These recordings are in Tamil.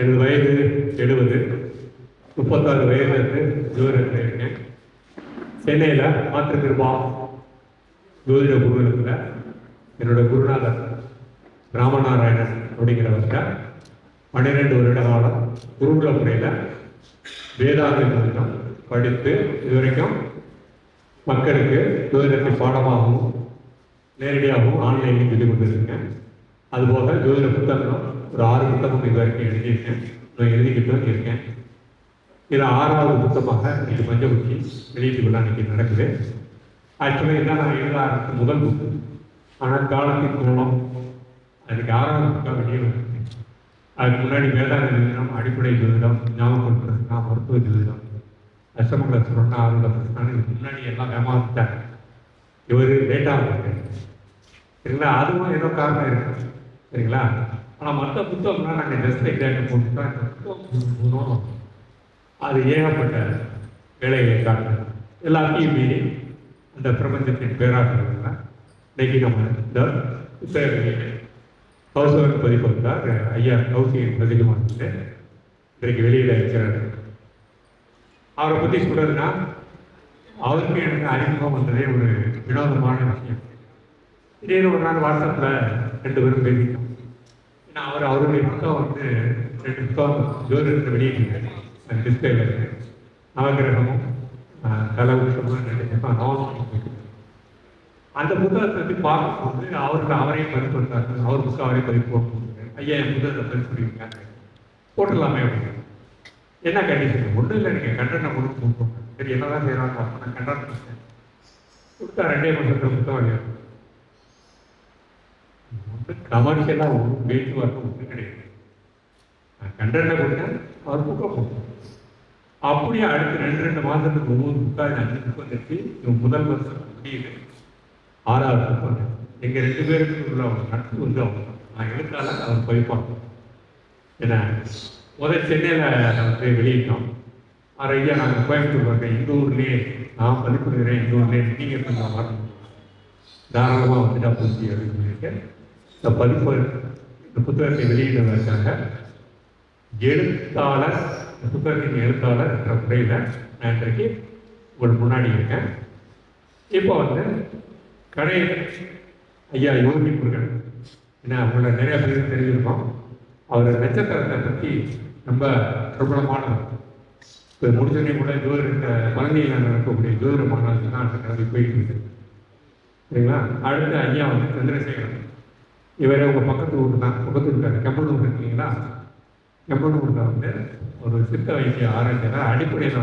எனது வயது 70. 36 வயதுலேருந்து ஜோதிடத்தில் இருக்கேன். சென்னையில் மாத்திருக்கிருபா ஜோதிட குருகுலத்தில் என்னோட குருநாதர் ராமநாராயணன் அப்படிங்கிறவர்கிட்ட 12 வருட காலம் குருகுல முறையில் வேதாந்த ஜோதிடம் படித்து இதுவரைக்கும் மக்களுக்கு ஜோதிடத்தை பாடமாகவும் நேரடியாகவும் ஆன்லைனில் சொல்லிக் கொடுத்துருக்கேன். அதுபோக ஜோதிட புத்தகம் ஒரு 6 புத்தகம் இது வரைக்கும் எழுதியிருக்கேன். நான் எழுதிக்கிட்டு இருக்கேன். இது 6வது புத்தகமாக இன்னைக்கு பஞ்சமுகி வெளியீட்டு விழா இன்னைக்கு நடக்குது. ஆக்சுவலாக இதான் நான் எழுத ஆரம்பித்த முதல் புக்கு. ஆனால் காலத்தின் மூலம் அதுக்கு 6வது புத்தகம் வெளியே வருது. அதுக்கு முன்னாடி வேதாந்த ஜோதிடம், அடிப்படை ஜோதிடம், ஞாபகம் பிரச்சனை, மருத்துவ ஜோதிடம், அஷ்டமங்கல சுரண்டா, ஆறுல பிரச்சனை, இதுக்கு முன்னாடி எல்லாம் ஏமாத்தாங்க. இவர் லேட்டாக இருக்காரு சரிங்களா. அதுவும் ஏதோ காரணம் இருக்கு சரிங்களா. ஆனால் மற்ற புத்தகம்னா நாங்கள் ஜஸ்ட் எக்ஸாக்ட் போட்டு தான் இந்த புத்தகம் அது ஏகப்பட்ட வேலைகளை காட்டுறது எல்லாத்தையும் மீறி அந்த பிரபஞ்சத்தின் பேராற்றல்னா இன்னைக்கு நம்ம இந்த புத்தக கௌசவன் பதிப்பு வந்தார் ஐயா கௌசியின் பதிகமாக இன்றைக்கு வெளியில் இருக்கிறார். அவரை பற்றி சொல்றதுன்னா அவருக்கு எனக்கு அறிமுகம் வந்ததே ஒரு வினோதமான விஷயம். திடீர்னு ஒரு நாள் வாட்ஸ்அப்பில் 2 பேரும் பேசிட்டோம். ஏன்னா அவருடைய புத்தகம் 2 புத்தகம் ஜோதிடத்தை வெளியிட்டிருக்காரு. அந்த டிஸ்பிளேல இருக்கு. நவகிரகமும் தலவுஷமும் 2 புத்தகம் நவம். அந்த புத்தகத்தை பற்றி பார்க்கும்போது அவரே பதிப்பு வந்தார். அவர் புத்தகம் அவரே பதிப்பு போட்டு ஐயா என் புத்தகத்தை பதிப்பு பண்ணிருக்காங்க போட்டுடலாமே அப்படின்னு. என்ன கண்டிஷன் ஒன்றும் இல்லை, நீங்கள் கண்டனை கொடுக்க சரி என்னதான் செய்யறாங்க அப்போ நான் கண்டனம் கொடுத்தா 2 மாதத்துல புத்தகம் இல்லையா. கமர்ஷியலாக ஒரு பேச்சுவார்த்தை ஒன்றும் கிடையாது. நான் கண்டனை கொடுத்தேன் அவர் புக்கை போட்டோம். அப்படியே அடுத்து 2 மாதத்துக்கு ஒவ்வொரு புக்காக 5 புக்கு வந்துச்சு. இவன் முதல் வருஷம் முடியுது 6வது புக்கு வந்து எங்கள் 2 பேருக்கு உள்ள அவங்க நட்பு அவங்க நான் எழுத்தாளர் அவர் பதிப்பாங்க. ஏன்னா முதல் சென்னையில் வெளியிட்டோம். ஐயா நாங்கள் கோயம்புத்தூர் இருக்கேன், இந்த ஊர்லேயே நான் பதிப்பிடுகிறேன், இந்த ஊர்லேயே நீங்கள் கொஞ்சம் வரணும் தாராளமாக வந்துட்டா போச்சு அப்படின்னு சொல்லிட்டு இந்த பதிப்பு இந்த புத்தகத்தை வெளியிடுவதற்காக எழுத்தாளர் இந்த புத்தகத்தின் எழுத்தாளர் என்ற முறையில் நான் இன்றைக்கு உங்களுக்கு முன்னாடி இருக்கேன். இப்போ கடை ஐயா யோகி முருகன் ஏன்னா அவங்கள நிறைய பேருக்கு தெரிஞ்சிருக்கோம். அவர் நட்சத்திரத்தை பற்றி ரொம்ப பிரபலமானவர். இப்போ முடிச்சோடனே கூட ஜோதிட குழந்தையில நடக்கக்கூடிய ஜோதிட மாநாடு தான் அந்த கல்வி போயிட்டு இருக்கு சரிங்களா. அடுத்து ஐயா சந்திரசேகரன் இவரே உங்கள் பக்கத்து ஊர் தான், பக்கத்து இருக்காரு கெம்பலூர் இருக்கீங்களா. கெம்பலூரில் ஒரு சித்த வைத்திய ஆராய்ச்சியாளர். அடிப்படையில்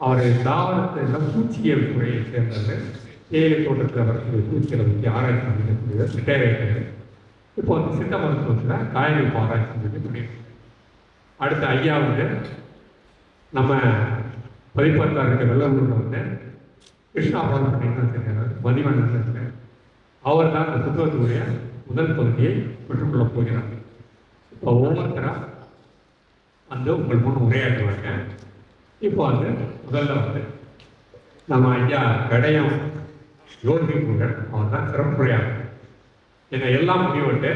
அவர் தாவரத்தில் பூச்சியல் துறையை சேர்ந்தவர். தேயிலை தோட்டத்தில் வரக்கூடிய பூச்சிகளை வச்சு ஆராய்ச்சி பண்ணிக்கக்கூடியவர் ரிட்டையர் ஆகிட்டார். இப்போ சித்த மருத்துவத்தில் காய்கறி ஆராய்ச்சி செஞ்சுட்டு முடியும். அடுத்த ஐயா நம்ம பதிப்பகத்தில் இருக்க வெள்ளூரில் கிருஷ்ணா பாலன் மதிவண்ணன் இருக்கார். அவர் தான் அந்த புத்தகத்துடைய முதல் பகுதியை பெற்றுக்கொள்ள போகிறார். இப்போ ஒவ்வொருத்தராக உங்கள் முன் உரையாற்றுவாங்க. இப்போ முதல்ல நம்ம ஐயா கடையம் யோகி முருகன் அவர் தான் சிறப்புரையாளர். ஏன்னா எல்லாம் முடிவுட்டு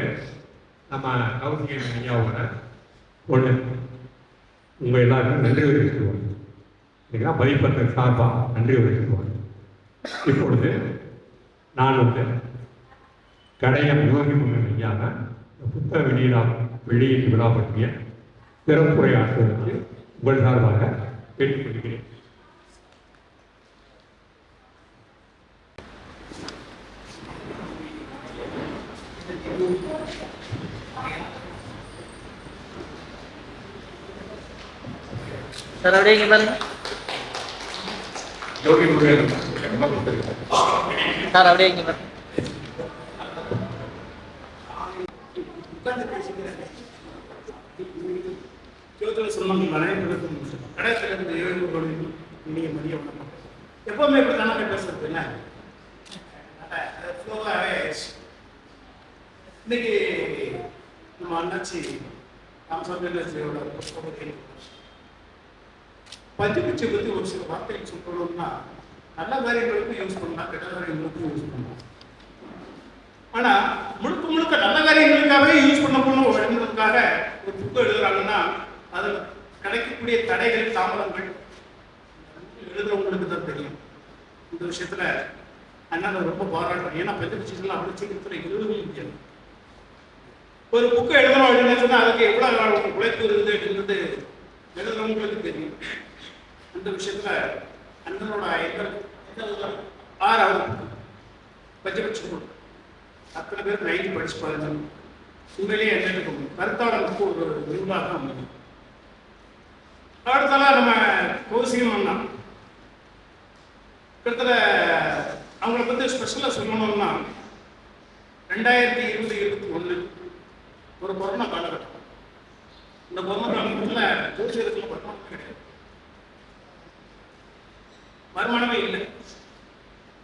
நம்ம கௌசிகன் ஐயாவோட ஒன்று உங்கள் எல்லாருக்கும் நன்றி தெரிவிச்சுக்குவாங்க சரிங்களா. பதிப்பத்தின் சார்பாக நன்றி தெரிவிச்சுக்குவாங்க. இப்பொழுது நான் கடையம் யோகி முருகன் ஐயாவை புத்தக வெளியீட்டு விழா பற்றிய சிறப்புரை ஆற்றுவதற்கு உங்கள் சார்பாக கேட்டுக்கொள்கிறேன். சார் அப்படியே இங்கே பாருங்க யோகி முருகன் சார் அப்படியே இங்கே பாருங்க. எப்பவுமே இப்படி தானே பேசுறதுங்க. இன்னைக்கு நம்ம அண்ணாச்சி ராமசாமியோட பஞ்சபட்சை பற்றி ஒரு சில வார்த்தைகள் சொல்லணும்னா நல்ல காரியங்களுக்கும் யூஸ் பண்ணலாம், கெட்ட காரியங்களுக்கும் யூஸ் பண்ணலாம். ஆனா முழுக்க நல்ல காரியங்களுக்காகவே யூஸ் பண்ண போகணும் என்பதற்காக ஒரு புக்கு எழுதுறாங்கன்னா அதில் கிடைக்கக்கூடிய தடைகள், தாமதங்கள் எழுதுறவங்களுக்கு தான் தெரியும். இந்த விஷயத்துல அண்ணாவை ரொம்ப பாராட்டுறேன். ஏன்னா பஞ்சபட்சத்தில் அவ்வளோ சீக்கிரத்தில் எழுதவே முடியாது. ஒரு புக்கை எழுதணும் அப்படின்னு சொன்னா அதுக்கு எவ்வளவு நாள் உழைப்பு இருக்குது அப்படின்றது எழுதுறவங்களுக்கு தெரியும். அந்த விஷயத்துல அண்ணனோட ஆறாவது பஞ்சபட்சம் அத்தனை பேர் நைட்டு படிச்சு பாருங்க. உண்மையிலேயே என்ன கருத்தாளர் புக்கு ஒரு விரும்பாக அமையும். அடுத்தால நம்ம கௌசிகம் அண்ணா கிட்டத்தட்ட அவங்கள பற்றி ஸ்பெஷலாக சொல்லணும்னா 2020-21 ஒரு கொரோனா காலகட்டம். இந்த கொரோனா காலகட்டத்தில் ஜோசியத்தில் வருமானம் கிடையாது, வருமானமே இல்லை.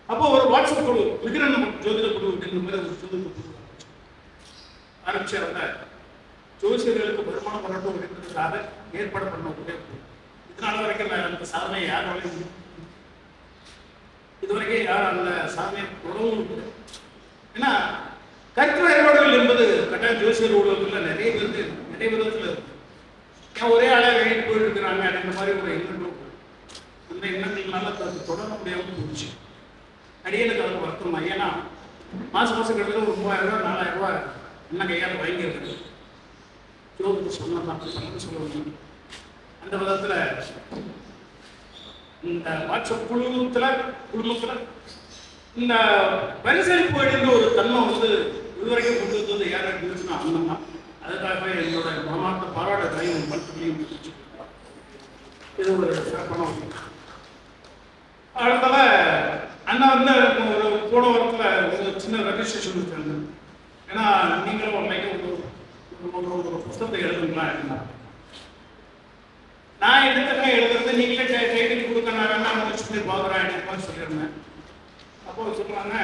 அப்போ ஒரு வாட்ஸ்அப் குழு, விகிரன் ஜோதிட குழு அப்படிங்கிற மாதிரி ஒரு ஜோதிட குழு ஆரம்பிச்சாங்க. ஜோசியர்களுக்கு வருமானம் வரட்டும் அப்படின்றதுக்காக ஏற்பாடு பண்ண ஒரே இதனால வரைக்கும் அந்த சாதனையை யாராலையும் இதுவரைக்கும் யாரும் அந்த சாதனையை தொடவும் இல்லை. ஏன்னா கருத்து வேறுபாடுகள் என்பது கட்டாயம் ஜோசியர் ஊழல்களில் நிறைய விதத்தில் இருக்கு. ஏன் ஒரே ஆளை வெளியிட்டு போயிட்டு இருக்கிறாங்க அப்படின்ற மாதிரி ஒரு எண்ணம், அந்த எண்ணங்கள்னால தொடர முடியாமல் போச்சு. அடியனுக்கு அதுக்கு வருத்தம் தான். ஏன்னா மாதம் கிட்டத்தட்ட ஒரு 3000 ரூபா 4000 ரூபா என்ன கையால் வாங்கியிருக்கு. ஜோதிக்கு சொன்னதான் சொல்லுவாங்க. அந்த விதத்தில் இந்த வாட்ஸ்அப் குழுமத்தில் இந்த பரிசளிப்பு அப்படின்ற ஒரு தன்மை இதுவரைக்கும் கொண்டு வந்தது யார் இருந்துச்சுன்னா அண்ணன் தான். அதுக்காகவே என்னோட மனமார்ந்த பாராட்டுகளையும் வாழ்த்துக்களையும் இது ஒரு சிறப்பான விஷயம். அடுத்தால அண்ணா ஒரு போன வாரத்தில் ஒரு சின்ன ரெஜிஸ்ட்ரேஷன் வச்சாங்க. ஏன்னா நீங்களும் ஒரு புத்தகத்தை எழுதுங்களா அப்படின்னா நான் எழுதுறது நீங்களே டைட்டில் கொடுக்க நான் வேணா முடிச்சுட்டு பார்க்குறேன் அப்படின்னு சொல்லியிருந்தேன். அப்போ சொல்றாங்க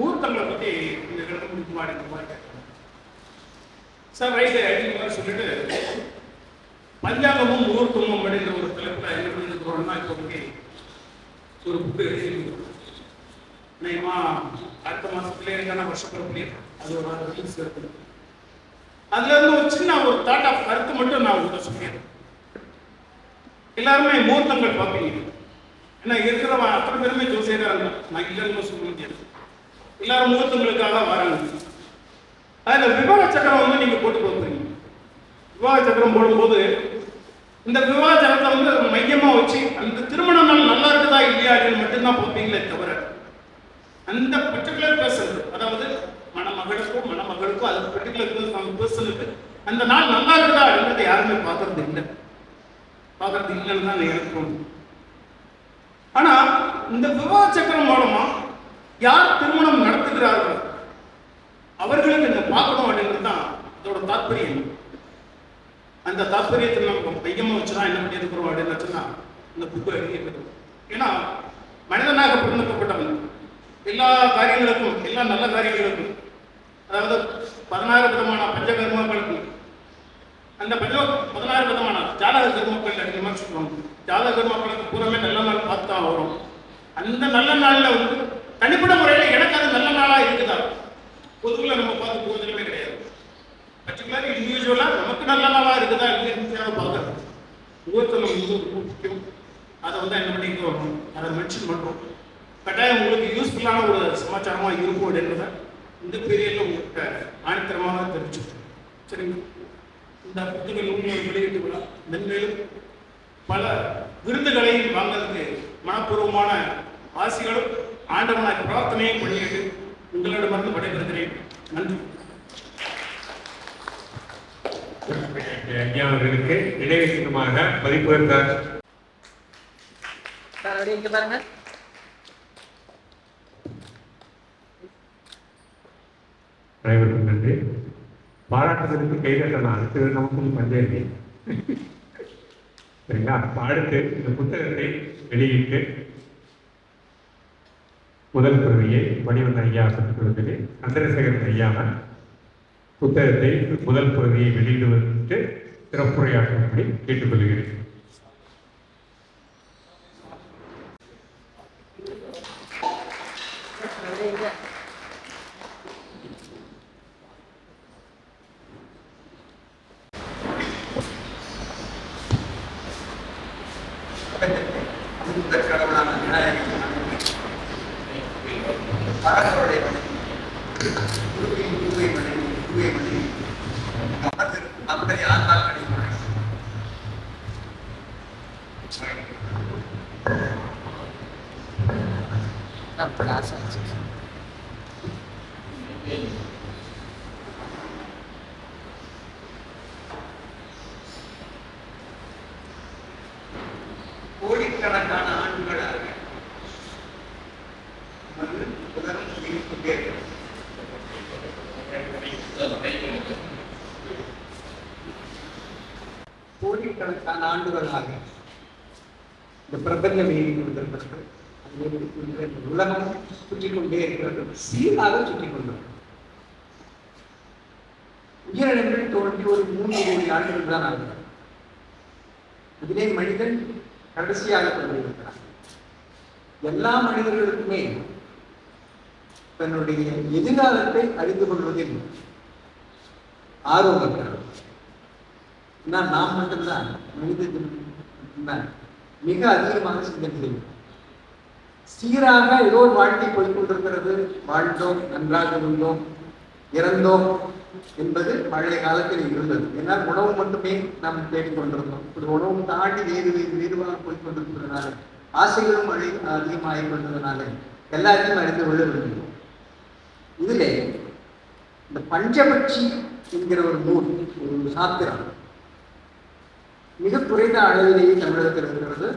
ஊர்த்தங்களை பற்றி இந்த கிடக்க முடிக்குமா அப்படின்ற மாதிரி கேட்குறாங்க. சார் ரைட்டு அப்படிங்கிற மாதிரி சொல்லிட்டு பஞ்சாங்கமும் ஊர்த்தமும் அப்படின்ற ஒரு தலைப்பில் என்ன பண்ணிருக்கிறோம்னா இப்போதைக்கு ஒரு புக்கு எழுதிருக்கிறோம். நிச்சயமா அடுத்த மாதத்துலேயே இருக்கான வருஷப்பிறப்புலேயே அது ஒரு ரிலீஸ் இருக்குது. அதுல இருந்து ஒரு சின்ன ஒரு தாட் ஆஃப் கருத்து மட்டும் நான் உங்கள்கிட்ட சொல்லிடுறேன். எல்லாருமே முகூர்த்தங்கள் பார்ப்பீங்க. ஏன்னா இருக்கிறவன் அத்தனை பேருமே ஜோசியராங்க, நான் இல்லைன்னு சொல்ல முடியாது. எல்லாரும் முகூர்த்தங்களுக்காக வராங்க. அதில் விவாக சக்கரம் நீங்கள் போட்டு கொடுக்குறீங்க. விவாக சக்கரம் போடும்போது இந்த விவாக சக்கரத்தை மையமாக வச்சு அந்த திருமண நாள் நல்லா இருக்குதா இல்லையா அப்படின்னு மட்டும்தான் பார்ப்பீங்களே தவிர அந்த பர்டிகுலர் பர்சன், அதாவது மணமகளுக்கும் அது பர்டிகுலர் பர்சனுக்கு அந்த நாள் நல்லா இருக்குதா அப்படின்றத யாருமே பார்க்கறது இல்லைன்னு தான் எனக்கு தோணுது. ஆனா இந்த விவாக சக்கரம் மூலமா யார் திருமணம் நடத்துகிறார்கள் அவர்களுக்கு இந்த பார்க்கணும் அப்படின்றது தான் அதோட தாற்பயம். அந்த தாற்பயத்தை நம்ம மையமா வச்சுதான் என்ன பண்ணியிருக்கிறோம் அப்படின்னு வச்சுன்னா இந்த புக்கு எழுதியிருக்கிறோம். ஏன்னா மனிதனாக பிறந்தப்பட்டவன் எல்லா காரியங்களுக்கும், எல்லா நல்ல காரியங்களுக்கும், அதாவது 16 விதமான பஞ்சகர்மாக்களுக்கும் அந்த 16 விதமான ஜாதக கர்மாக்கள் அதிகமாக சொல்லுவாங்க. ஜாதக கர்மாக்களுக்கு பூராமே நல்ல நாள் பார்த்து தான் வரும். அந்த நல்ல நாளில் தனிப்பட்ட முறையில் எனக்கு அது நல்ல நாளாக இருக்குதா, பொதுவில் நம்ம பார்த்து போவதுமே கிடையாது. பர்டிகுலர் இண்டிவிஜுவலாக நமக்கு நல்ல நாளாக இருக்குதா இல்லைன்னு பார்க்குறது முகூர்த்தம் ரொம்ப முக்கியம். அதை என்ன பண்ணிக்கிறோம், அதை மென்ஷன் பண்ணுறோம். கட்டாயம் உங்களுக்கு யூஸ்ஃபுல்லான ஒரு சமாச்சாரமாக இருக்கும் அப்படின்றத இந்த பீரியடில் உங்கள்கிட்ட ஆணித்தரமாக தெரிவிச்சுக்கோங்க. சரிங்க. இந்த புத்தக நூல்கள் வெளியீட்டு விழா மென்மேலும் பல விருதுகளையும் வாங்கிறதுக்கு மனப்பூர்வமான ஆசைகளும் ஆண்டவனாய் பிரார்த்தனையும் பண்ணிட்டு உங்களிடமிருந்து விடைபெறுகிறேன். நன்றி. ஐயா அவர்களுக்கு நினைவு சின்னமாக மதிப்புரைத்தார். பாருங்க. அனைவருக்கும் நன்றி. பாராட்டுதலுக்கு கைதட்டலாம். அடுத்தது நமக்கும் பஞ்சாயத்து. சரிங்களா? அடுத்து இந்த புத்தகத்தை வெளியிட்டு முதல் பிரதியை மணிவண்ண ஐயா கொடுத்தது சந்திரசேகரன் ஐயாவை புத்தகத்தை முதல் பிரதியை வெளியிடுவதற்கு சிறப்புரையாற்றும்படி கேட்டுக்கொள்கிறேன். மூத்த கடவுளான விநாயகர் பரம்பரை தூவை மணி அப்படி ஆண்டால் கோடிக்கணக்கான ஆண்டுகளாக உலகம் இயங்கிக்கொண்டே கோடிக்கணக்கான ஆண்டுகளாக இந்த பிரபஞ்சம் இயங்கிக்கொண்டிருக்கிறது. உலகம் சுற்றிக் கொண்டே இருக்கிறது, சீராக சுற்றிக் கொண்டிருக்கிறது. உயிரினங்கள் தோன்றி ஒரு 3 கோடி ஆண்டுகள் தான் ஆகும். அதிலே மனிதன் கடைசியாக கொண்டிருக்கிறார். எல்லா மனிதர்களுக்குமே தன்னுடைய எதிர்காலத்தை அறிந்து கொள்வதில் ஆர்வம் இருக்கிறது. நாம் மட்டும்தான் மனிதன் மிக அதிகமாக சிந்தனை செய்யும். சீராக ஏதோ ஒரு வாழ்க்கை போய்கொண்டிருக்கிறது, வாழ்ந்தோம், நன்றாக இருந்தோம், இறந்தோம் என்பது பழைய காலத்தில் இருந்தது. ஏன்னா உணவு மட்டுமே நாம் தேடிக்கொண்டிருந்தோம். ஒரு உணவு தாண்டி வேறுவாக போய்கொண்டிருக்கிறதுனால, ஆசைகளும் அதிகமாகிக் கொண்டதுனால எல்லாத்தையும் அறிந்து கொள்ள விரும்புகிறோம். இதிலே இந்த பஞ்சபட்சி என்கிற ஒரு நூல், ஒரு சாத்திரம் மிக குறைந்த அளவிலேயே தமிழகத்தில் இருக்கிறது.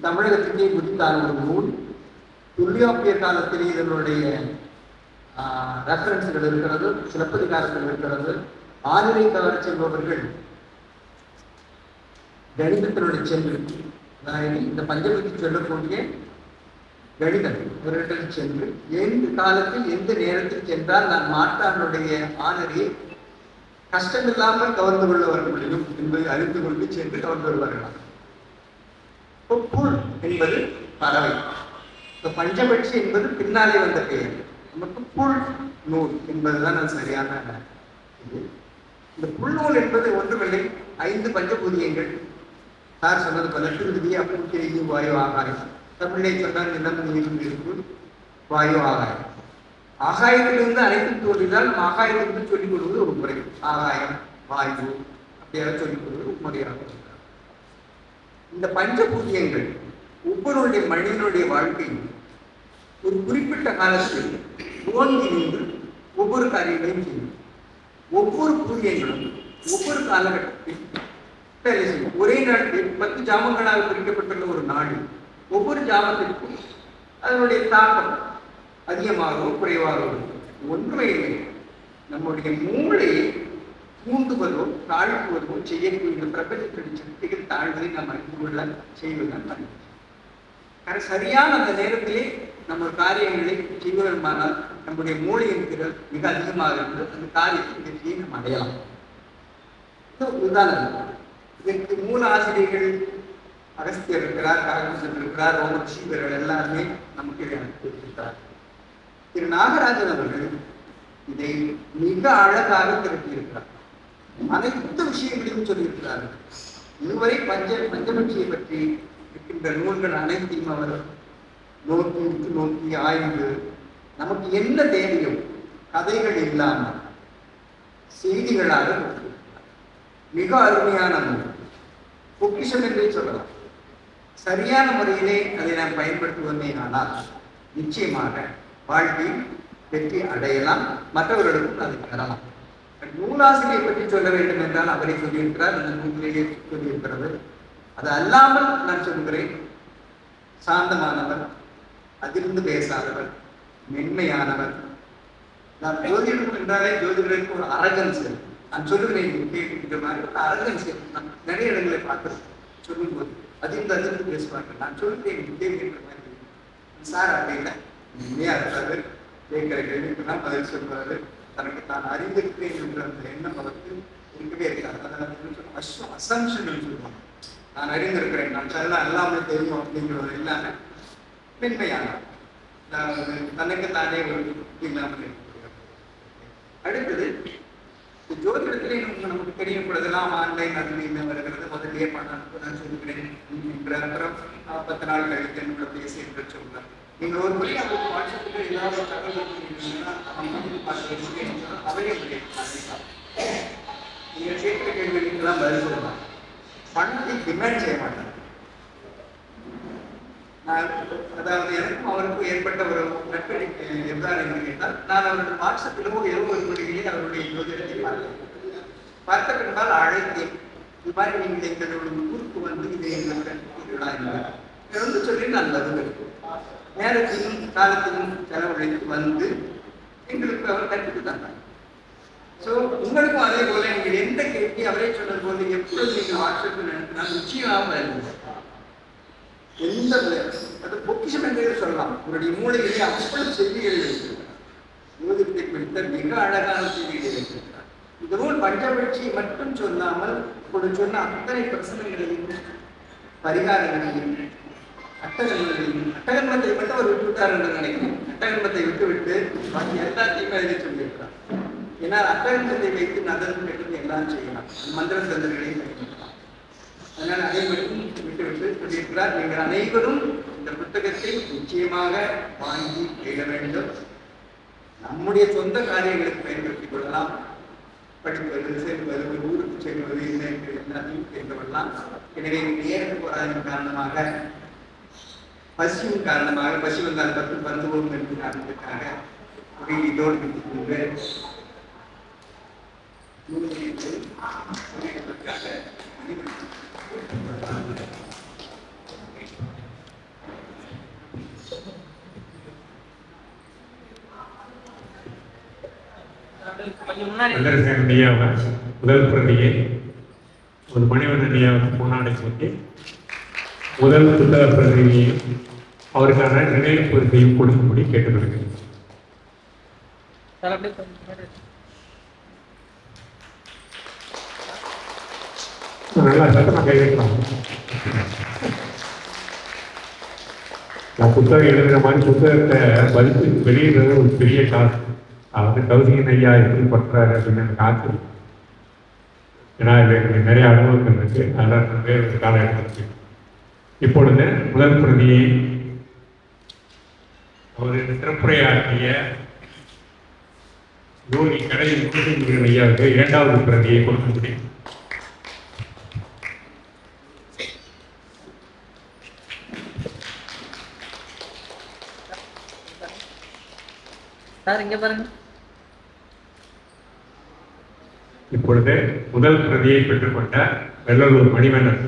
தமிழகத்துக்கே குறித்தான ஒரு நூல். தொல்காப்பியர் காலத்திலே இதனுடைய ரெஃபரன்ஸ்கள் இருக்கிறது, சிலப்பதிகாரத்தில் இருக்கிறது. ஆதிரை தவற செல்பவர்கள் கணிதத்தினுடைய சென்று, அதாவது இந்த பஞ்சபட்சி சொல்லக்கூடிய கணிதம் இவர்கள் சென்று எந்த காலத்தில் எந்த நேரத்தில் சென்றால் நான் மாற்றானுடைய ஆனரை கஷ்டம் இல்லாமல் கவர்ந்து கொள்ள வர முடியும் என்பதை அறிந்து கொண்டு சென்று கவர்ந்து வருவார்களாம். புல் என்பது பறவை. பஞ்சபட்சி என்பது பின்னாலே வந்த பெயர். நமக்கு புல் நூல் என்பதுதான் அது சரியான இது. இந்த புல்நூல் என்பது ஒன்றுமில்லை, 5 பஞ்சபூதியங்கள். சார் சொன்னது போல திருதி, அப்பூக்கிரி, வாயு, ஆகாயம். தமிழை சொன்னால் நிலம், நீர், நெருப்பு, வாயு, ஆகாயம். ஆகாயத்திலிருந்து அனைத்தும் தோன்றினால் ஆகாயத்திலிருந்து சொல்லிக் கொள்வது ஒரு முறை. ஆகாயம், வாயு அப்படியாக சொல்லிக் கொள்வது ஒரு முறையாக. இந்த பஞ்சபூதியங்கள் ஒவ்வொருடைய மனிதனுடைய வாழ்க்கையில் ஒரு குறிப்பிட்ட காலத்தில் ஓங்கி நின்று ஒவ்வொரு காரியங்களையும் செய்யும். ஒவ்வொரு பூதியங்களும் ஒவ்வொரு காலகட்டத்தில் வேலை செய்யும். ஒரே நாட்டில் 10 ஜாமங்களாக பிரிக்கப்பட்டுள்ள ஒரு நாடு, ஒவ்வொரு ஜாமத்திற்கும் அதனுடைய தாக்கம் அதிகமாகவோ குறைவாகவோ ஒன்றுமே இல்லை. நம்முடைய மூளையை தூண்டுவதோ தாழ்த்துவதோ செய்யக்கூடிய பிரபஞ்சத்தின் சக்திகள் தாழ்வதை நாம் அறிந்து கொள்ள செய்வதுதான். சரியான அந்த நேரத்திலே நம்ம காரியங்களை செய்வதற்கானால் நம்முடைய மூளையின் திறன் மிக அதிகமாக இருந்து அந்த காரியத்தை வெற்றியை நாம் அடையலாம். உதாரணம், இதற்கு மூல ஆசிரியர்கள் அகஸ்தியர் இருக்கிறார், காகசன் இருக்கிறார், ரோமர் சீவர்கள் எல்லாருமே நமக்கு இருக்கிறார். திரு நாகராஜன் அவர்கள் இதை மிக அழகாக திரட்டியிருக்கிறார். அனைத்து விஷயங்களையும் சொல்லியிருக்கிறார்கள். இதுவரை பஞ்சபட்சியை பற்றி இருக்கின்ற நூல்கள் அனைத்தையும் அவர் நோக்கி ஆய்ந்து நமக்கு என்ன தேவையோ கதைகள் இல்லாமல் செய்திகளாக மிக அருமையான நூல், பொக்கிஷம் என்றே சொல்லலாம். சரியான முறையிலே அதை நாம் பயன்படுத்துவதே ஆனால் நிச்சயமாக வாழ்க்கையில் வெற்றி அடையலாம், மற்றவர்களுக்கும் அதை பெறலாம். நூலாசிரியை பற்றி சொல்ல வேண்டும் என்றால் அவரை சொல்லியிருக்கிறார், இந்த நூலிலேயே சொல்லியிருக்கிறது. அது அல்லாமல் நான் சொல்கிறேன், சாந்தமானவர், அதிர்ந்து பேசாதவர், மென்மையானவர். நான் ஜோதிடம் என்றாலே ஜோதிடருக்கு ஒரு அரகன்ஸ். நான் சொல்லுகிறேன் கேட்கின்ற மாதிரி ஒரு அரகன்ஸ். நான் நிறைய இடங்களை பார்க்கிறேன். சொல்லும் போது அதிர்ந்து பேசுவார்கள். நான் சொல்லுகிறேன் கேட்கின்ற மாதிரி சார் அப்படின்னா உண்மையா இருக்காது, கேட்கிற கேள்விக்கெல்லாம் பதில் சொல்வாரு. தனக்கு தான் அறிந்திருக்கிறேன் என்ற அந்த எண்ணம் அவருக்கு இருக்கவே இருக்காது. அசம்ஷன் சொல்லுவாங்க. நான் அறிந்திருக்கிறேன், நான் சொல்லலாம் எல்லாமே தெரியும் அப்படிங்கிறது இல்லாம மென்மையான, தனக்கு தானே ஒரு இல்லாமல் இருக்கக்கூடிய. அடுத்தது ஜோதிடத்திலே நமக்கு தெரியப்படுதெல்லாம் ஆன்லைன் அதுல என்ன வருகிறது முதலே நான் சொல்லுகிறேன் அப்புறம் 40 நாள் கழித்து என்னோட பேசி என்று சொன்னார். நீங்க ஒரு முறை அவருக்கு வாட்ஸ்அப்பில் ஏதாவது தகவல் அவரே நீங்க கேட்கிற கேள்விகளுக்கெல்லாம் பதில் சொல்லலாம். பணத்தை டிமாண்ட் செய்ய மாட்டாங்க. அதாவது எனக்கும் அவருக்கும் ஏற்பட்ட ஒரு நட்பு எவ்வாறு என்று கேட்டால், நான் அவருடைய வாட்ஸ்அப்பிலோ ஏதோ ஒரு மொழியிலே அவருடைய ஜோதிடத்தை பார்த்த பின்னால் அழைத்தேன். இது மாதிரி நீங்கள் எங்களுடைய ஊருக்கு வந்து இதை எங்களுடன் வந்து சொல்லி நான் வருவேன். நேரத்திலும் காலத்திலும் செலவழித்து வந்து எங்களுக்கு அவர் கற்றுக்கு தந்தார். ஸோ உங்களுக்கும் அதே போல நீங்கள் எந்த கேள்வி அவரே சொன்னது போல எப்பொழுது நீங்கள் வாட்ஸ்அப்பில் நான் நிச்சயமாக எந்த அது பொக்கிஷம் என்றே சொல்லலாம். உங்களுடைய மூளையிலே அவ்வளவு செய்திகளை வைத்திருக்கிறார். ஜோதிடத்தை குறித்த மிக அழகான செய்திகளை வைத்திருக்கிறார். இதுபோல் பஞ்சபட்சி மட்டும் சொல்லாமல் இப்பொழுது சொன்ன அத்தனை பிரச்சனைகளையும் பரிகாரங்களையும் அட்டகன்மத்தை மட்டும் அவர் விட்டுவிட்டார் என்று நினைக்கிறேன். அட்டகன்மத்தை விட்டுவிட்டு பாக்கி எல்லாத்தையுமே அதிலே சொல்லியிருக்கிறார். ஏன்னா அட்டகன்மத்தை வைத்து நல்லது கெட்டது எல்லாம் செய்யலாம். மந்திர சந்தர்களையும் பயன்படுத்தலாம். அதனால் அதை மட்டும் விட்டுவிட்டு சொல்லியிருக்கிறார். நீங்கள் அனைவரும் இந்த புத்தகத்தை நிச்சயமாக வாங்கி எழுத வேண்டும். நம்முடைய சொந்த காரியங்களுக்கு பயன்படுத்திக் கொள்ளலாம். படிப்பது, செல்வது, ஊருக்கு செல்வது என்ன என்று எல்லாத்தையும் தெரிந்துகொள்ளலாம். எனவே நேரம் போராதின் காரணமாக, பசியின் காரணமாக, பசி வந்தால் பத்து பந்துவோம் என்று காரணத்துக்காக இதோடு முதல் பிரதியை ஒரு மணிவண்ணன் ஐயாவுக்கு முன்னாடி சொல்லி முதல் புத்தக பிரதியையும் அவருக்கான நினைவு பொறுப்பையும் கொடுக்கும்படி கேட்டுக்கொள்கிறேன். நல்லா சத்தமாக கைவிடலாம். நான் புத்தகம் எழுதுகிற மாதிரி புத்தகத்தை பதிப்பு வெளியிடுறது ஒரு பெரிய டாஸ்க். வந்து கௌசிகன் ஐயா எப்படி பண்றாரு அப்படின்னு எனக்கு ஆச்சரியம். ஏன்னா இது எனக்கு நிறைய அனுபவங்கள் இருக்கு. அதெல்லாம் வேறு காலம் எடுத்துருக்கு. இப்பொழுது முதல் பிரதியை அவர் சிறப்புரையாற்றிய யோகி கடையில் முருகன் ஐயாவுக்கு இரண்டாவது பிரதியை கொடுக்க முடியும். இப்பொழுது முதல் பிரதியை பெற்றுக்கொண்ட வெள்ளலூர் மணிவண்ணன்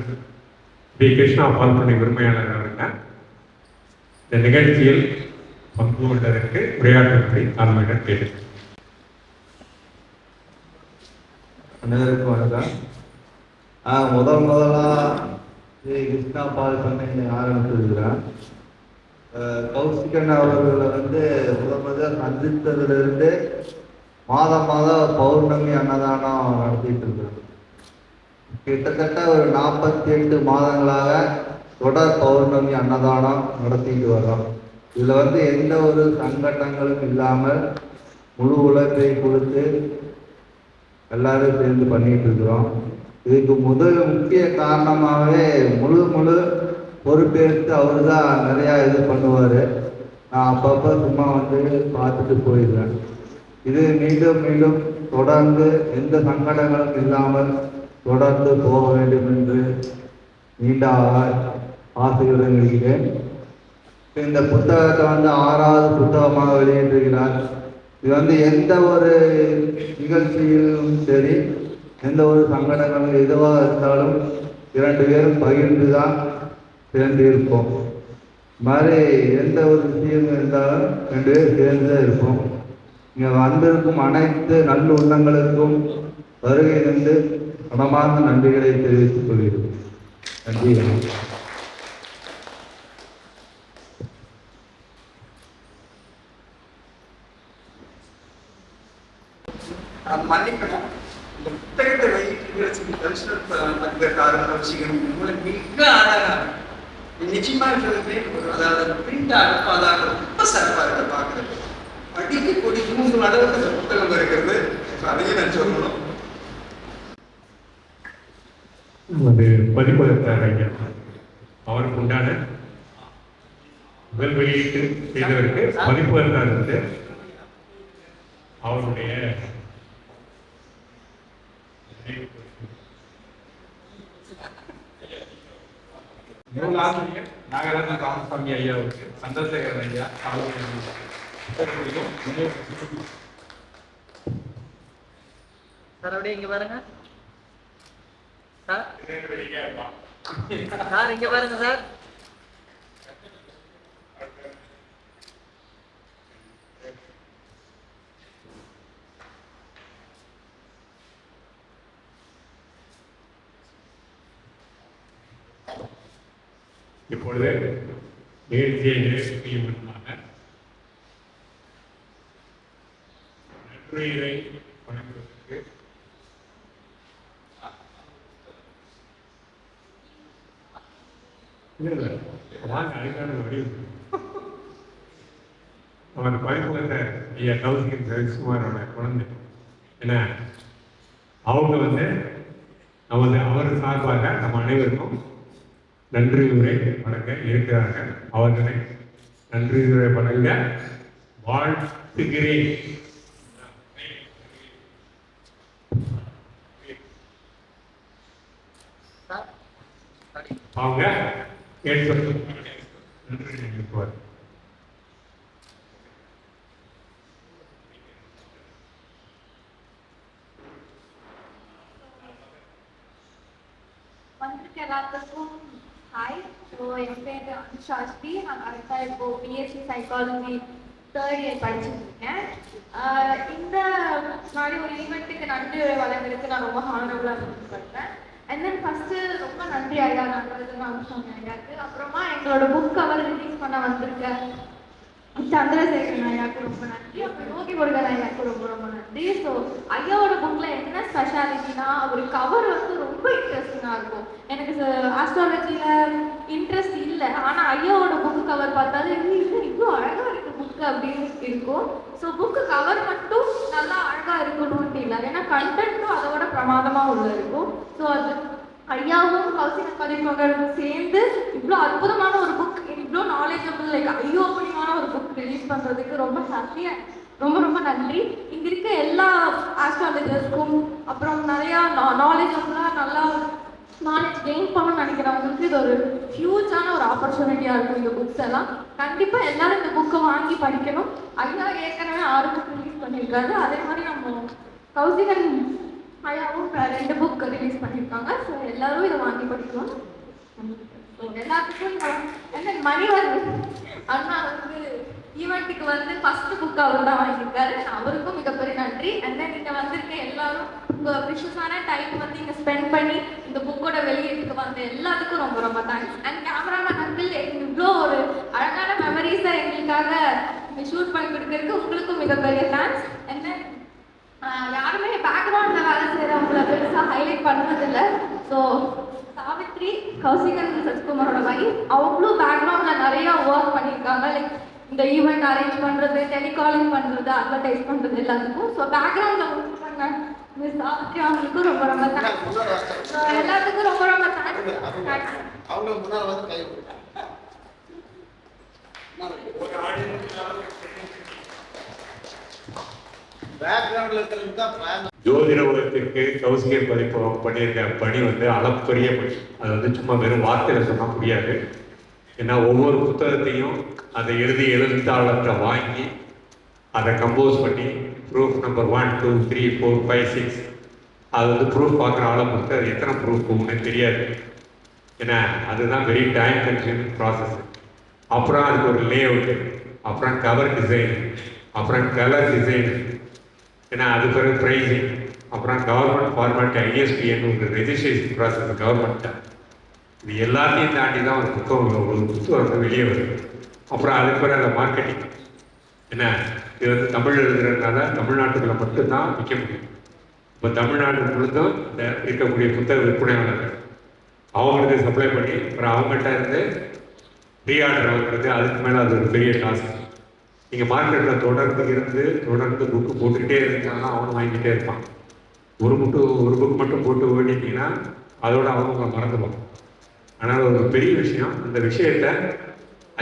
பி. கிருஷ்ணா பால்பண்ணி உரிமையாளர் அவர்கள் இந்த நிகழ்ச்சியில் பங்கு கொண்டதற்கு உரையாற்றுவதை தாழ்மையுடன் கேட்டு. அனைவருக்கும் வணக்கம். முதலா ஸ்ரீ கிருஷ்ணா பால்பண்ணி ஆரம்பித்திருக்கிறான். கௌசிகன் அவர்களை முதல்ல சந்தித்ததிலிருந்து மாதம் பௌர்ணமி அன்னதானம் நடத்திட்டு இருக்கிறது. கிட்டத்தட்ட ஒரு 48 மாதங்களாக தொடர் பௌர்ணமி அன்னதானம் நடத்திட்டு வரோம். இதில் எந்த ஒரு சங்கடங்களும் இல்லாமல் முழு உழைப்பை கொடுத்து எல்லாரும் சேர்ந்து பண்ணிட்டு இருக்கிறோம். இதுக்கு முக்கிய காரணமாகவே முழு பொறுப்பேற்று அவரு தான் நிறையா இது பண்ணுவார். நான் அப்பப்போ சும்மா பார்த்துட்டு போயிடுவேன். இது மீண்டும் தொடர்ந்து எந்த சங்கடங்களும் இல்லாமல் தொடர்ந்து போக வேண்டும் என்று நீண்ட ஆசையுடன் இருக்கிறேன். இந்த புத்தகத்தை 6வது புத்தகமாக வெளியிட்டிருக்கிறார். இது எந்த ஒரு நிகழ்ச்சியிலும் சரி, எந்த ஒரு சங்கடங்களும் எதுவாக இருந்தாலும் 2 பேரும் பகிர்ந்து தான் சேர்ந்து இருப்போம். மாதிரி எந்த ஒரு விஷயம் இருந்தாலும் 2 பேர் சேர்ந்து இருப்போம். இங்கே வந்திருக்கும் அனைத்து நல்ல உள்ளங்களுக்கும் வருகை நின்று மனமார்ந்த நன்றிகளை தெரிவித்துக் கொள்கிறேன். நன்றி. மன்னிக்கணும். இந்த புத்தகத்தை மிக அழகாக நிச்சயமாக சொல்லுறேன். அதாவது பிரிண்ட் அனுப்பாதாக ரொம்ப சிறப்பாக இருக்க பார்க்கறது. படிக்கக்கூடிய 3 அளவுக்கு அந்த புத்தகம் இருக்கிறது. அதையும் நான் சொல்லணும். அது பதிப்பதற்காக ஐயா அவருக்கு உண்டான முதல் வெளியீட்டு செய்தவருக்கு பதிப்பதற்காக வந்து அவருடைய நூலாசிரியர் நாகராஜன் ராமசாமி ஐயாவுக்கு சந்திரசேகரன் ஐயா சார் அப்படியே இங்க பாருங்க சார் சார் இங்க பாருங்க சார் இப்பொழுது நிகழ்ச்சியை நிறைவு செய்யும் முன்பாக நன்றியை வழங்குவதற்கு வாங்க அதுக்கான வடிவம் அவன் பயன்படுத்த ஐயா கௌசிகன் ரவிக்குமாரோட குழந்தை ஏன்னா அவங்க வந்து அவர் சார்பாக நம்ம அனைவருக்கும் நன்றி உரை வழங்க இருக்கிறார்கள். அவர்களை நன்றி உரை வழங்க வாழ்த்துகிறேன். அவங்க நன்றி எழுப்புவார். எல்லாத்துக்கும் ஹாய். ஸோ என் பேர் அனுஷாஸ்ரீ. நான் கரெக்டாக இப்போ பிஎஸ்சி சைக்காலஜி 3rd இயர் படிச்சுருக்கேன். இந்த மாதிரி ஒரு ஈவெண்ட்டுக்கு நன்றி வழங்குறதுக்கு நான் ரொம்ப ஹானரபுளாக ஃபீல் பண்ணுறேன். அண்ட் தென் ஃபஸ்ட்டு ரொம்ப நன்றி ஐயா நாங்கள் அனுஷாமி ஐயாவுக்கு. அப்புறமா எங்களோட புக் கவர் ரிலீஸ் பண்ண வந்திருக்க சந்திரசேகரன் ஐயாவுக்கு ரொம்ப நன்றி. அப்புறம் யோகி முருகன் ஐயாவுக்கு ரொம்ப ரொம்ப நன்றி. ஸோ ஐயாவோட புக்கில் என்ன ஸ்பெஷாலிட்டினா ஒரு கவர் வந்து ரொம்ப இன்ட்ரெஸ்டிங்காக இருக்கும். எனக்கு ஆஸ்ட்ராலஜியில் இன்ட்ரெஸ்ட் இல்லை, ஆனால் ஐயாவோட புக்கு கவர் பார்த்தாலும் இவ்வளோ அழகாக இருக்குது புக்கு அப்படின்னு இருக்கும். ஸோ புக்கு கவர் மட்டும் நல்லா அழகாக இருக்கணும்னு இல்லை, ஏன்னா கண்டென்ட்டும் அதோட பிரமாதமாக உள்ள இருக்கும். ஸோ அது ஐயாவும் கௌசிகன் பதிப்பகரும் சேர்ந்து இவ்வளோ அற்புதமான ஒரு புக், இவ்வளோ நாலேஜபிள் லைக் ஐயோ அப்படிமான ஒரு புக் ரிலீஸ் பண்ணுறதுக்கு ரொம்ப ஹாப்பியாக ரொம்ப ரொம்ப நன்றி. இங்கே இருக்க எல்லா ஆஸ்ட்ராலஜர்ஸ்க்கும் அப்புறம் நிறையா நாலேஜபிளாக நல்லா நாலேஜ் கெயின் பண்ணணும்னு நினைக்கிறவங்களுக்கு இது ஒரு ஹியூஜான ஒரு ஆப்பர்ச்சுனிட்டியாக இருக்கும். இந்த புக்ஸ் எல்லாம் கண்டிப்பாக எல்லாரும் இந்த புக்கை வாங்கி படிக்கணும். ஐயா ஏற்கனவே 6 புக் ரிலீஸ் பண்ணியிருக்காரு. அதே மாதிரி நம்ம கௌசிகன் ஐயாவும் 2 புக் ரிலீஸ் பண்ணியிருக்காங்க. ஸோ எல்லாரும் இதை வாங்கி படிக்கணும். ஸோ எல்லாத்துக்கும் என்ன மணிவரன் அண்ணா வந்து ஈவெண்ட்டுக்கு வந்து ஃபஸ்ட்டு புக் அவர் தான் வாங்கியிருக்காரு. அவருக்கும் மிகப்பெரிய நன்றி. அண்ட் தென் இங்கே வந்திருக்க எல்லாரும் உங்கள் ப்ரிஷஸான டைம் வந்து இங்கே ஸ்பெண்ட் பண்ணி இந்த புக்கோட வெளியீட்டுக்கு வந்த எல்லாத்துக்கும் ரொம்ப ரொம்ப தேங்க்ஸ். அண்ட் கேமராமேன் அங்கிள் இவ்வளோ ஒரு அழகான மெமரிஸை எங்களுக்காக ஷூட் பண்ணி கொடுக்கறதுக்கு உங்களுக்கும் மிகப்பெரிய தேங்க்ஸ். அண்ட் தென் யாருமே பேக்ரவுண்டில் வேலை செய்கிறவங்கள பெருசாக ஹைலைட் பண்ணுறதில்ல. ஸோ சாவித்ரி கௌசிகன் சசிகுமாரோட வைஃப் அவங்களும் பேக்ரவுண்டில் நிறையா ஒர்க் பண்ணியிருக்காங்க. லைக் இந்த ஈவெண்ட் அரேஞ்ச் பண்ணுறது, டெலிகாலிங் பண்ணுறது, அட்வர்டைஸ் பண்ணுறது எல்லாத்துக்கும். ஸோ பேக்ரவுண்டில் ஒர்க் பண்ண மிஸ் சாவித்ரி அவங்களுக்கும் ரொம்ப ரொம்ப தேங்க்ஸ். ஸோ எல்லாத்துக்கும் ரொம்ப ரொம்ப தேங்க்ஸ். அவங்க முன்னால் வந்து கை பேக்ரவுண்ட்ல இருக்கிறது தான் ஜோதிட உலகத்திற்கு கௌசிகன் பதிப்பகம் பண்ணியிருக்க பணி வந்து அளப்பரிய பணி. அது வந்து சும்மா வெறும் வார்த்தையில் சொன்னால் புரியாது. ஏன்னா ஒவ்வொரு புத்தகத்தையும் அதை எழுத்தாளர்கிட்ட வாங்கி அதை கம்போஸ் பண்ணி ப்ரூஃப் நம்பர் 1 2 3 4 5 6 அது வந்து ப்ரூஃப் பார்க்குற ஆளை பொறுத்து அது எத்தனை ப்ரூஃப் போகும்னு தெரியாது. ஏன்னா அதுதான் வெரி டைம் கன்சியூமிங் ப்ராசஸ். அப்புறம் அதுக்கு ஒரு லே அவுட்டு, அப்புறம் கவர் டிசைன், அப்புறம் கலர் டிசைன், ஏன்னா அது பிறகு ப்ரைஸிங், அப்புறம் கவர்மெண்ட் ஃபார்மேட் ஐஎஸ்பிஎன் ஒரு ரெஜிஸ்ட்ரேஷன் ப்ராசஸ் கவர்மெண்ட்டை. இது எல்லாத்தையும் தாண்டி தான் ஒரு புத்தகம் வந்து வெளியே வருது. அப்புறம் அதுக்கு பிறகு அந்த மார்க்கெட்டிங், ஏன்னா இது வந்து தமிழ் எழுதுறதுனால தமிழ்நாட்டுக்குள்ள மட்டும்தான் விற்க முடியும். இப்போ தமிழ்நாடு முழுதும் இந்த இருக்கக்கூடிய புத்தக விற்பனையாளர்கள் அவங்களுக்கு சப்ளை பண்ணி அப்புறம் அவங்ககிட்ட இருந்து ரீஆர்டர் வாங்குறது, அதுக்கு மேலே அது ஒரு பெரிய டாஸ்க். நீங்கள் மார்க்கெட்டில் தொடர்ந்து புக்கு போட்டுக்கிட்டே இருந்தாங்கன்னா அவனும் வாங்கிக்கிட்டே இருப்பான். ஒரு புக்கு மட்டும் போட்டு ஓடிட்டிங்கன்னா அதோட அவங்க மறந்துடும். ஆனால் ஒரு பெரிய விஷயம், அந்த விஷயத்தை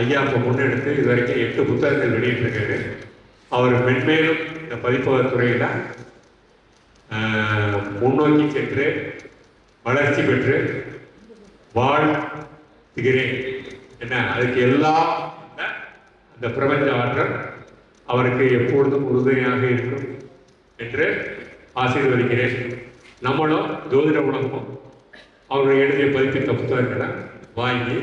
ஐயா இப்போ முன்னெடுத்து இது வரைக்கும் 8 புத்தகங்கள் வெளியிட்டிருக்காரு. அவர் மென்மேலும் இந்த பதிப்பக துறையில் முன்னோக்கி சென்று வளர்ச்சி பெற்று வாழ்த்துகிறேன். என்ன அதுக்கு எல்லாம் அந்த பிரபஞ்ச ஆற்றல் அவருக்கு எப்பொழுதும் உறுதுணையாக இருக்கும் என்று ஆசீர்வதிக்கிறேன். நம்மளும் ஜோதிட உலகமும் அவர் எழுதிய பதிப்பித்த புத்தகங்களை வாங்கி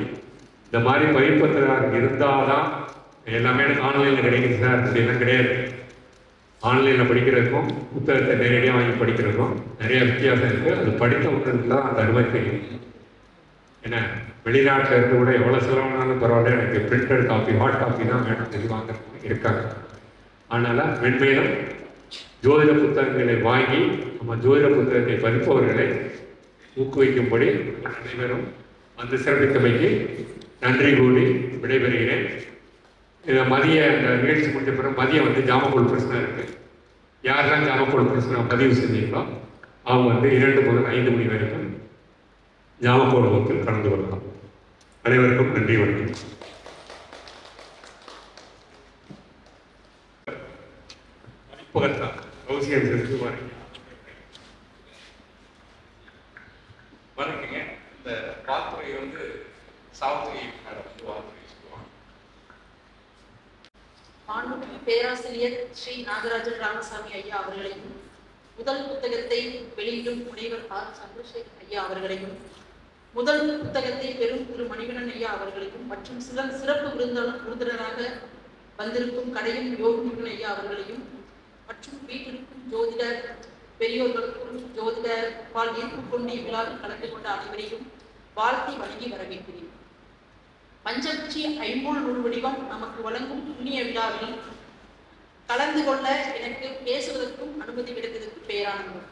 இந்த மாதிரி பதிப்பத்தினர் இருந்தால் தான் எல்லாமே ஆன்லைனில் கிடைக்குது சார் அப்படிலாம் கிடையாது. ஆன்லைனில் படிக்கிறதுக்கும் புத்தகத்தை நேரடியாக வாங்கி படிக்கிறதுக்கும் நிறைய வித்தியாசம் இருக்குது. அது படித்தவங்களுக்கு தான் அந்த அருமை தெரியும். ஏன்னா வெளிநாட்டில் இருந்து கூட எவ்வளோ செலவுனாலும் பரவாயில்ல, எனக்கு பிரிண்டட் காப்பி ஹாட் காப்பி தான் வேணும் சொல்லி வாங்குறவங்க இருக்காங்க. அதனால் மென்மேலும் ஜோதிட புத்தகங்களை வாங்கி நம்ம ஜோதிட புத்தகத்தை பதிப்பவர்களை ஊக்குவிக்கும்படி அனைவரும் வந்து சிறப்பித்தமைக்கு நன்றி கூறி விடைபெறுகிறேன். மதிய அந்த நிகழ்ச்சி முடிஞ்ச பிறகு மதியம் வந்து ஜாமக்கோல் பிரச்சனை இருக்குது. யாரெல்லாம் ஜாமக்கோல் பிரச்சனை பதிவு செஞ்சீங்களோ அவங்க வந்து 2 முதல் 5 மணி வரைக்கும் ஜாமக்கோல் வகுப்பில் கலந்து கொள்ளலாம். அனைவருக்கும் நன்றி, வணக்கம். வணக்கங்க. இந்த வாக்குறை வந்து சாவுத்துறை வாக்குறை சொல்லுவாங்க. மாண்புமிகு பேராசிரியர் ஸ்ரீ நாகராஜன் ராமசாமி ஐயா அவர்களையும், முதல் புத்தகத்தை வெளியிடும் முனைவர் ஆர் சந்திரசேகர் ஐயா அவர்களையும், முதல் புத்தகத்தை பெறும் திரு மணிவண்ணன் ஐயா அவர்களையும் மற்றும் சிறப்பு விருந்தினராக வந்திருக்கும் கடையும் யோகமுருகன் ஐயா அவர்களையும் மற்றும் வீட்டிற்கும் ஜோதிட பெரியோர்களுக்கும் ஜோதிட பால் ஈர்ப்பு கொண்டு இவ்விழாவில் கலந்து கொண்ட அனைவரையும் வாழ்த்தி வணங்கி வரவேற்கிறேன். பஞ்சபட்சி ஐம்பொருள் நூல் வடிவம் நமக்கு வழங்கும் புண்ணிய விழாவில் கலந்து கொள்ள எனக்கு பேசுவதற்கும் அனுமதி கிடைத்ததற்கு பேரானந்தம்.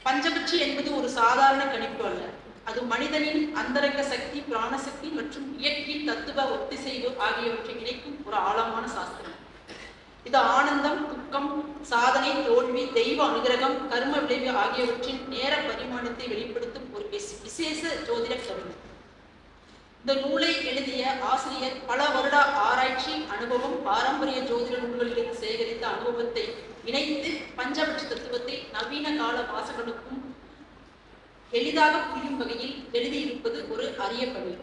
பஞ்சபட்சி என்பது ஒரு சாதாரண கணிப்பு அல்ல. அது மனிதனின் அந்தரங்க சக்தி, பிராணசக்தி மற்றும் இயற்கையின் தத்துவ ஒத்திசைவு ஆகியவற்றை இணைக்கும் ஒரு ஆழமான சாஸ்திரம். இது ஆனந்தம், துக்கம், சாதனை, தோல்வி, தெய்வ அனுகிரகம், கர்ம விளைவு ஆகியவற்றின் நேர பரிமாணத்தை வெளிப்படுத்தும் ஒரு விசேஷ ஜோதிட கருவி. இந்த நூலை எழுதிய ஆசிரியர் பல வருட ஆராய்ச்சி அனுபவம், பாரம்பரிய ஜோதிட நூல்களிலிருந்து சேகரித்த அனுபவத்தை இணைத்து பஞ்சபட்சி தத்துவத்தை நவீன கால வாசகனுக்கும் எளிதாக புரியும் வகையில் எழுதியிருப்பது ஒரு அரிய பணி.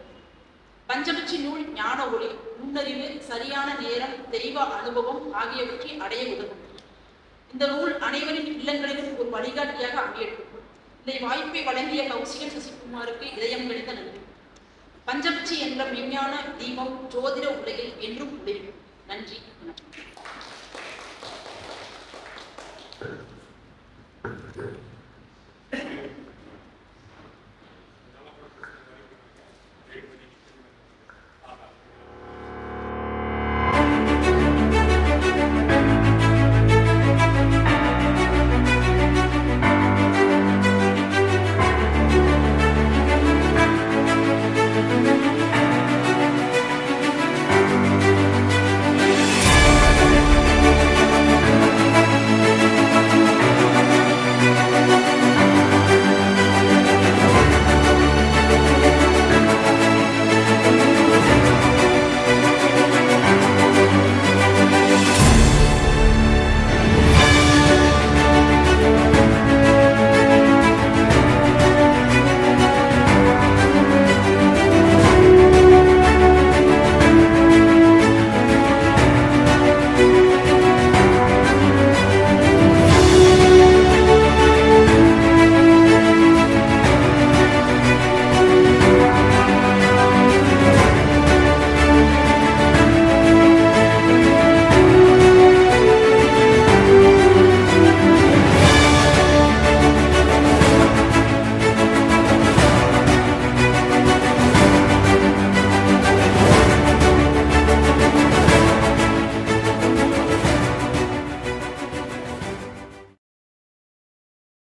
பஞ்சபட்சி நூல் ஞான ஒளி, நுண்ணறிவு, சரியான நேரம், தெய்வ அனுபவம் ஆகியவற்றை அடைய உதவும். இந்த நூல் அனைவரின் இல்லங்களிலும் ஒரு வழிகாட்டியாக அமையட்டும். இந்த வாய்ப்பை வழங்கிய கௌசிகன் சசிகுமாருக்கு இதயம் கணித நன்றி. பஞ்சபட்சி என்ற விஞ்ஞான தீபம் ஜோதிட உலகில் என்றும் ஒளிரும். நன்றி, வணக்கம்.